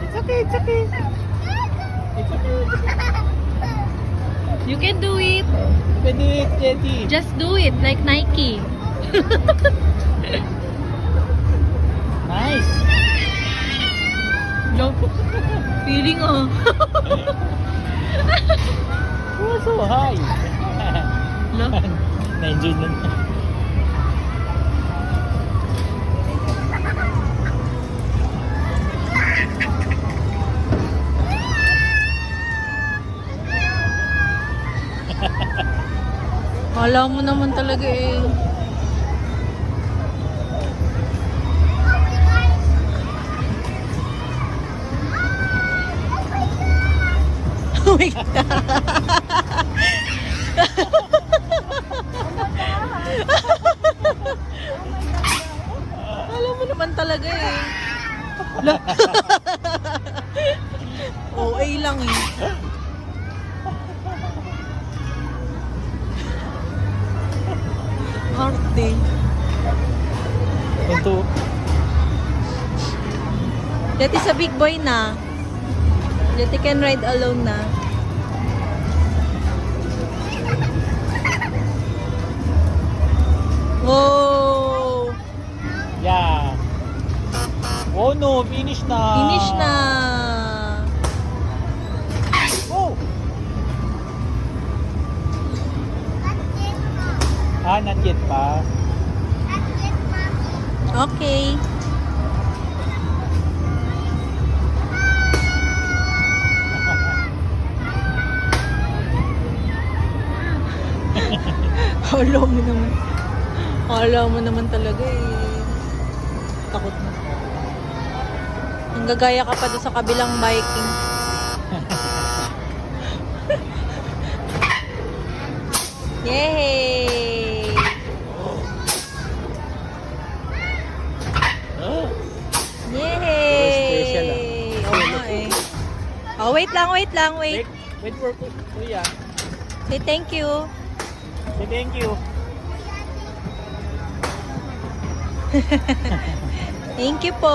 It's okay, it's okay. It's okay. You can do it. You can do it, Jetty. Just do it like Nike. Nice. No. Feeling oh. Oh, so high. No. Na-enjoy na. Kala mo naman talaga eh. Oh my God. Kala mo naman talaga eh. OA lang eh. Arte. Ito. Dati sa big boy na. Dati can ride alone na. Wow! Yeah. Oh no, finish na. Finish na. Oh. Ah, not yet pa. Okay. Kala mo naman. Kala mo naman talaga eh. Takot na. Ang gagaya ka pa doon sa kabilang biking. Yay! Special, Yay! Oo nga eh. Oh, wait lang, wait. Wait for Kuya. Say thank you. Say thank you. Thank you po.